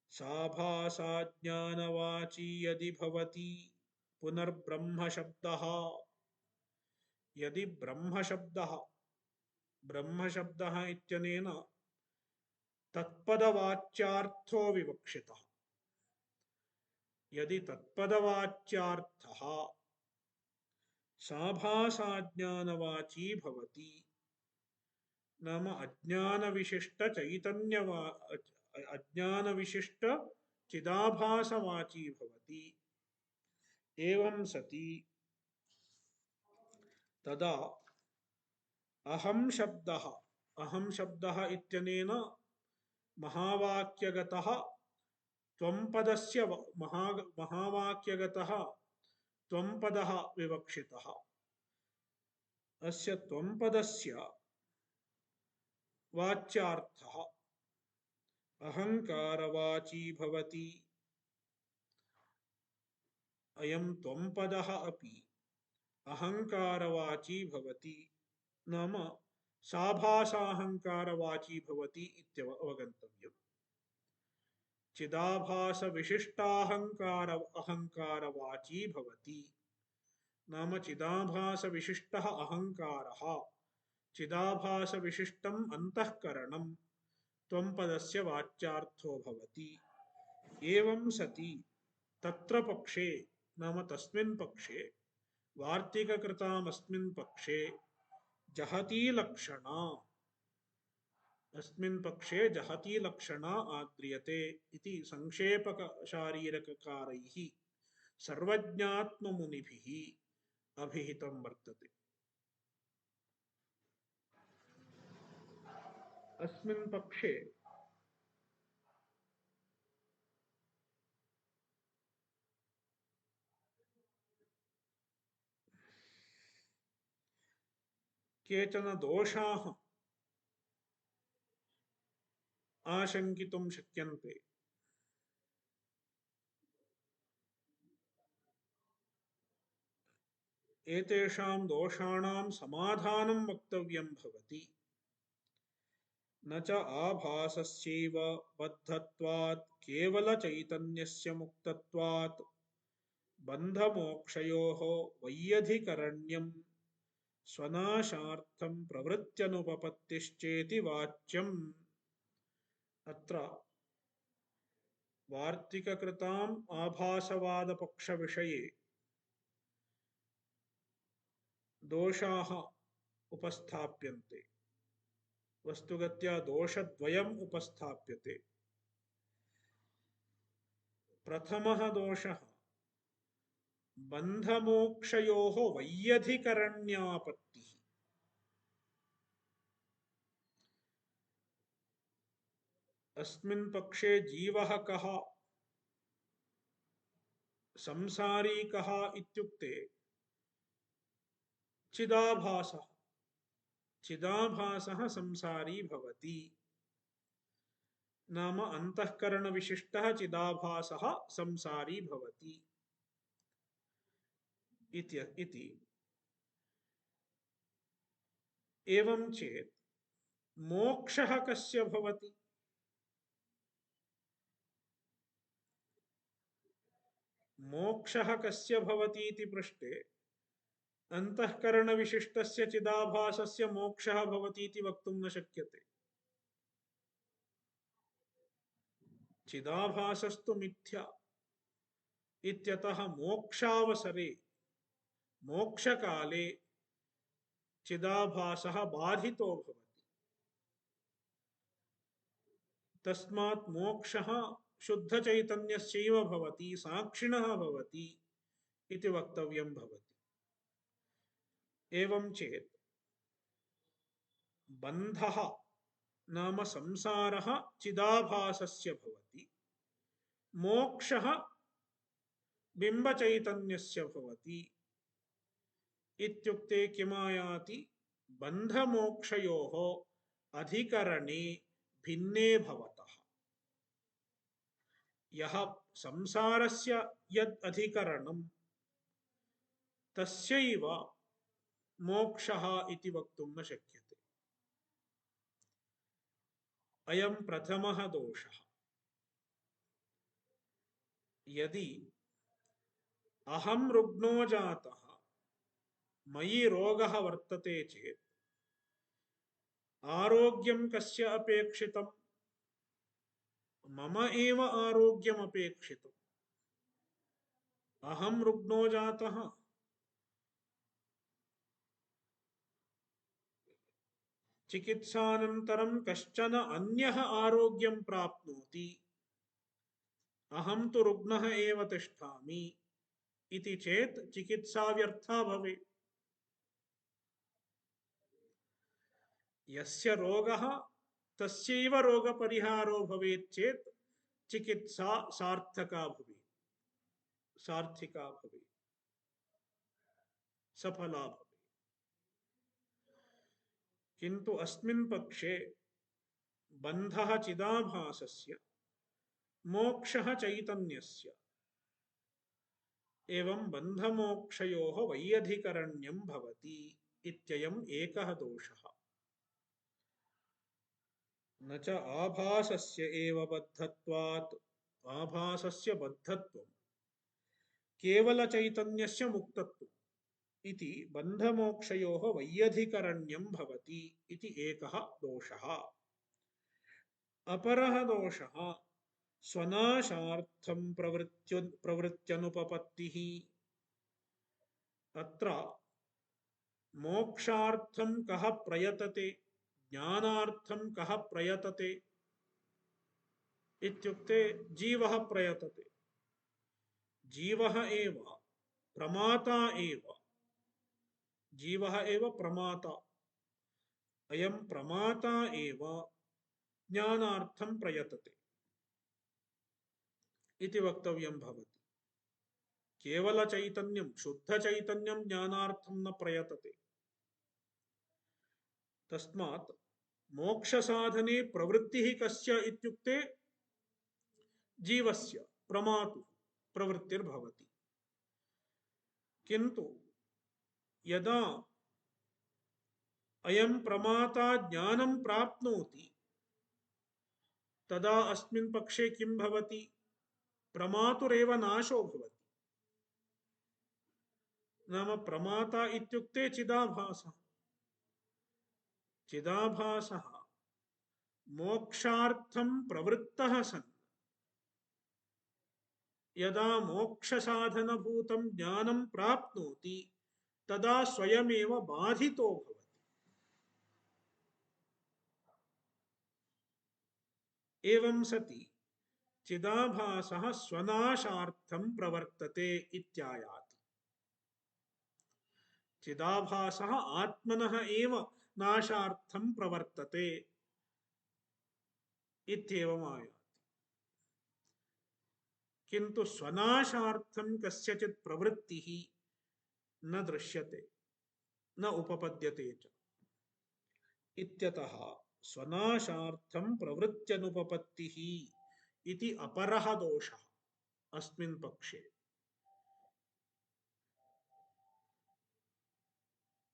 साभासाज्ञानवाची यदि भवति पुनर्ब्रह्मशब्दः, यदि ब्रह्मशब्दः, ब्रह्मशब्दः इत्यनेन तत्पदवाच्यार्थो विवक्षितः। यदि तत्पदवाच्यार्थः साभासाज्ञानवाची भवति, नाम अज्ञानविशिष्ट चैतन्यवा, अज्ञानविशिष्ट चिदाभासवाची भवति, एवं सति तदा अहं शब्दः, अहं शब्दः इत्यनेन महावाक्यगतः त्वं पदस्य महावाक्यगतः त्वं पदः विवक्षितः। अस्य त्वं पदस्य वाच्यार्थः अहंकारवाची भवति। अयं त्वं पदः अपि अहंकारवाची भवति, नाम साभासाहंकारवाची भवति इत्यवगन्तव्यम्। चिदाभास विशिष्टाहंकार अहंकारवाची भवति, नाम चिदाभास विशिष्टः अहंकारः, चिदाभास विशिष्टम् अंतःकरणं त्वं पदस्य वाच्यार्थो भवति। एवं सति तत्र पक्षे, नाम तस्मिन् पक्षे, वार्तिककृतामस्मिन् पक्षे जहती लक्षणा, अस्मिन् पक्षे जहती लक्षणा आद्रियते इति संक्षेपशारीरककारैः सर्वज्ञात्ममुनिभिः अभिहितं वर्तते। अस्मिन् पक्षे केचन दोषाः आशंकितुं शक्यन्ते। एतेषां दोषाणां समाधानं वक्तव्यं भवति। न च आभासस्यैव बद्धत्वात् केवलचैतन्यस्य मुक्तत्वात् बन्धमोक्षयोः वैयधिकरण्यं स्वनाशार्थं प्रवृत्त्यनुपपत्तिश्चेति वाच्यम्। अत्र वार्तिककृताम् आभासवादपक्षविषये दोषाः उपस्थाप्यन्ते। वस्तुगत्या दोषद्वयम् उपस्थाप्यते। प्रथमः दोषः बन्धमोक्षयोः वैयधिकरण्यापत्तिः। अस्मिन् पक्षे जीवः कः, संसारी कः इत्युक्ते चिदाभासः। चिदाभासः संसारी भवति, नाम अंतःकरणविशिष्टः चिदाभासः संसारी भवति इति। एवं चेत् मोक्षः कस्य भवति? मोक्षः कस्य भवति इति पृष्टे अंतःकरणविशिष्टस्य चिदाभासस्य मोक्षः भवति इति वक्तुं न शक्यते। चिदाभासस्तु मिथ्या, इत्यतः मोक्षावसरे मोक्षकाले चिदाभासः बाधितो भवति। तस्मात् मोक्षः शुद्धचैतन्यस्यैव भवति, साक्षिणः भवति इति वक्तव्यं भवति। एवं चेत् बन्धः नाम संसारः चिदाभासस्य भवति, मोक्षः बिम्बचैतन्यस्य भवति इत्युक्ते किमायाति? बन्धमोक्षयोः अधिकरणे भिन्ने भवतः यः संसारस्य यद् अधिकरणं तस्यैव मोक्षः इति वक्तुं न शक्यते। अयं प्रथमः दोषः। यदि अहं रुग्णो जातः, मयि रोगः वर्तते चेत् आरोग्यं कस्य अपेक्षितम्? मम एव आरोग्यम् अपेक्षितम्। अहं रुग्णो जातः, चिकित्सानन्तरं कश्चन अन्यः आरोग्यं प्राप्नोति, अहं तु रुग्णः एव तिष्ठामि इति चेत् चिकित्सा व्यर्था भवेत्। यस्य रोगः तस्यैव रोगपरिहारो भवेत् चेत् चिकित्सा सार्थका भवेत्, सार्थिका भवेत्, सफला भवेत्। किन्तु अस्मिन् पक्षे बन्धः चिदाभासस्य, मोक्षः चैतन्यस्य, एवं बन्धमोक्षयोः वैयधिकरण्यं भवति इत्ययम् एकः दोषः। न च आभासस्य एव बद्धत्वात्, आभासस्य बद्धत्वं केवलचैतन्यस्य मुक्तत्वम् इति बन्धमोक्षयोः वैयधिकरण्यं भवति इति एकः दोषः। अपरः दोषः स्वनाशार्थं प्रवृत्त्यनुपपत्तिः। अत्र मोक्षार्थं कः प्रयतते, ज्ञानार्थं कः प्रयतते इत्युक्ते जीवः प्रयतते। जीवः एव प्रमाता एव, जीवः एव प्रमाता, अयं प्रमाता एव ज्ञानार्थं प्रयतते इति वक्तव्यं भवति। केवलचैतन्यं, शुद्धचैतन्यं ज्ञानार्थं न प्रयतते। तस्मात् मोक्षसाधने प्रवृत्तिः कस्य इत्युक्ते जीवस्य, प्रमातुः प्रवृत्तिर्भवति। किन्तु यदा अयं प्रमाता ज्ञानं प्राप्नोति तदा अस्मिन् पक्षे किं भवति? प्रमातुरेव नाशो भवति। नाम प्रमाता इत्युक्ते चिदाभासः। चिदाभासः मोक्षार्थं प्रवृत्तः सन् यदा मोक्षसाधनभूतं ज्ञानं प्राप्नोति तदा स्वयमेव बाधितो भवति। एवं सति चिदाभासः स्वनाशार्थं प्रवर्तते इत्यायाति। चिदाभासः आत्मनः एव नाशार्थं प्रवर्तते इत्येवम् आयाति। किन्तु स्वनाशार्थं कस्यचित् प्रवृत्तिः न दृश्यते, न उपपद्यते च। इत्यतः स्वनाशार्थं प्रवृत्त्यनुपपत्तिः इति अपरः दोषः अस्मिन् पक्षे।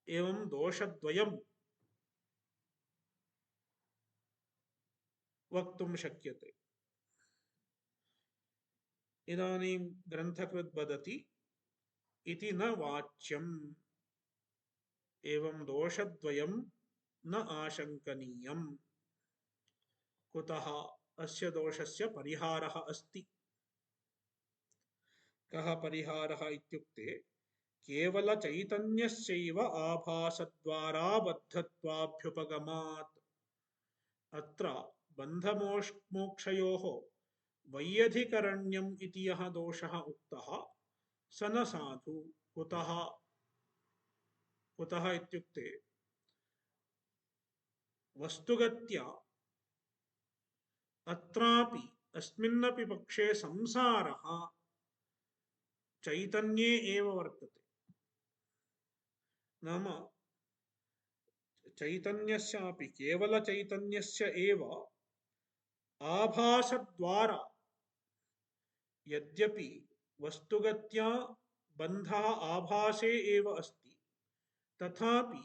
एवं दोषद्वयं वक्तुं शक्यते। इदानीं ग्रन्थकृत् वदति इति न वाच्यम्, एवं दोषद्वयं न आशङ्कनीयम्। कुतः? अस्य दोषस्य परिहारः अस्ति। कः परिहारः इत्युक्ते केवल चैतन्यस्यैव आभासद्वारा बद्धत्वाभ्युपगमात्। अत्र बन्धमोक्षयोः वैयधिकरण्यम् इति यः दोषः उक्तः स न साधु। कुतः कुतः इत्युक्ते वस्तुगत्या अत्रापि अस्मिन्नपि पक्षे संसारः चैतन्ये एव वर्तते। नाम चैतन्यस्यापि केवल चैतन्यस्य एव आभासद्वारा, यद्यपि वस्तुगत्या बन्धः आभासे एव अस्ति, तथापि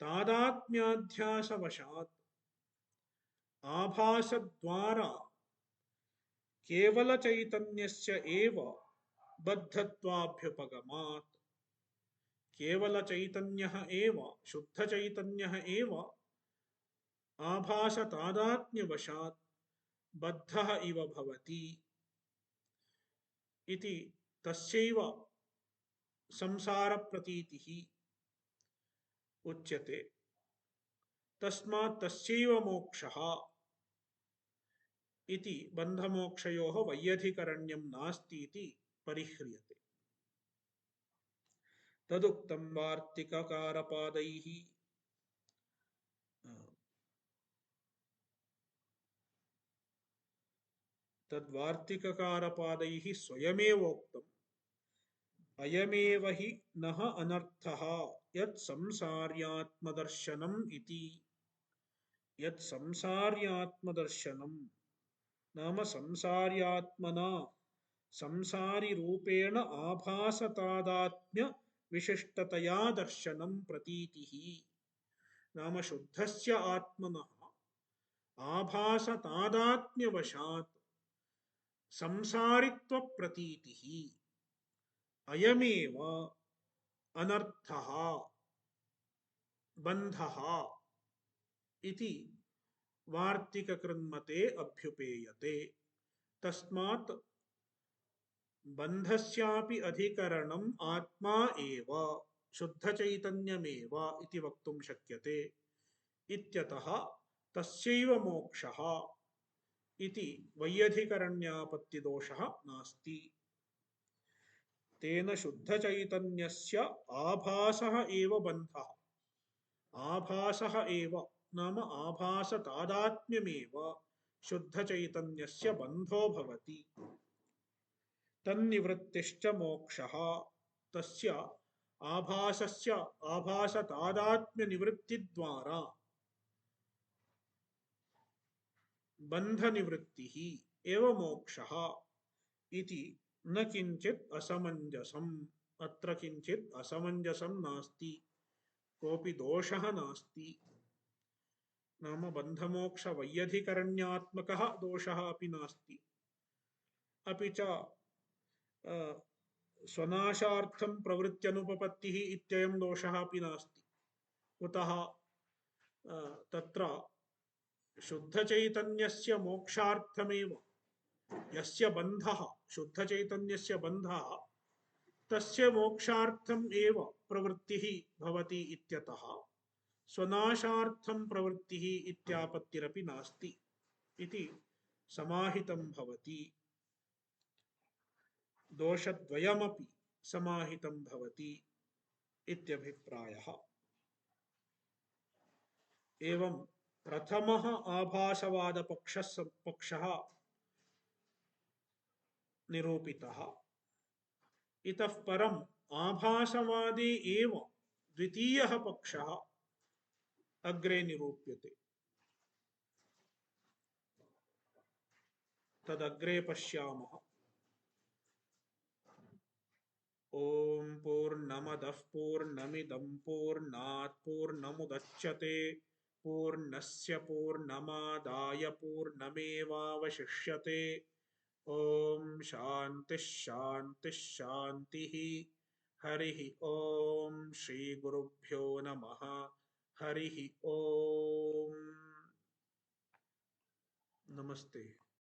तादात्म्याध्यासवशात् आभासद्वारा केवल चैतन्यस्य एव बद्धत्वाभ्युपगमात्। केवल चैतन्यः एव, शुद्ध चैतन्यः एव आभास तादात्म्यवशात् बद्धः इव भवति इति तस्यैव संसार प्रतीतिः उच्यते। तस्मात् तस्यैव मोक्षः इति बन्धमोक्षयोः वैयधिकरण्यं नास्ति इति परिह्रियते। तदुक्तं वार्तिककारपादैः। तद्वार्तिककारपादैः स्वयमेवोक्तम् अयमेव हि नः अनर्थः यत् संसार्यात्मदर्शनम् इति। यत् संसार्यात्मदर्शनम् नाम संसार्यात्मना संसारिरूपेण आभासतादात्म्य विशिष्टतया दर्शनं प्रतीतिः। नाम शुद्धस्य आत्मनः आभासतादात्म्यवशात् संसारित्व प्रतीतिः अयमेव अनर्थः बन्धः इति वार्तिककृन्मते अभ्युपेयते। तस्मात् बन्धस्यापि अधिकरणम् आत्मा एव शुद्धचैतन्यमेव इति वक्तुं शक्यते। इत्यतः तस्यैव मोक्षः इति वैयधिकरण्यापत्तिदोषः नास्ति। तेन शुद्धचैतन्यस्य आभासः एव बन्धः। आभासः एव नाम आभासतादात्म्यमेव शुद्धचैतन्यस्य बन्धो भवति। तन्निवृत्तिश्च मोक्षः। तस्य आभासस्य आभासतादात्म्यनिवृत्तिद्वारा बन्धनिवृत्तिः एव मोक्षः इति न किञ्चित् असमञ्जसम्। अत्र किञ्चित् असमञ्जसं नास्ति, कोऽपि दोषः नास्ति। नाम बन्धमोक्ष वैयधिकरण्यात्मकः दोषः अपि नास्ति। अपि च स्वनाशार्थं प्रवृत्त्यनुपपत्तिः इत्ययं दोषः अपि नास्ति। कुतः तत्र शुद्धचैतन्यस्य मोक्षार्थमेव यस्य बन्धः, शुद्धचैतन्यस्य बन्धः तस्य मोक्षार्थम् एव प्रवृत्तिः भवति इत्यतः स्वनाशार्थं प्रवृत्तिः इत्यापत्तिरपि नास्ति इति समाहितं भवति। दोषद्वयमपि समाहितं भवति इत्यभिप्रायः। एवं प्रथमः आभासवादपक्षः निरूपितः। इतः परम् आभासवादे एव द्वितीयः पक्षः अग्रे निरूप्यते। तदग्रे पश्यामः। ओम पूर्णमदः पूर्णमिदं पूर्णात् पूर्णमुदच्यते पूर्णस्य पूर्णमादाय पूर्णमेवावशिष्यते। ओम शांति शांति शांतिः। हरिः ओम श्री गुरुभ्यो नमः। हरिः ओम। नमस्ते।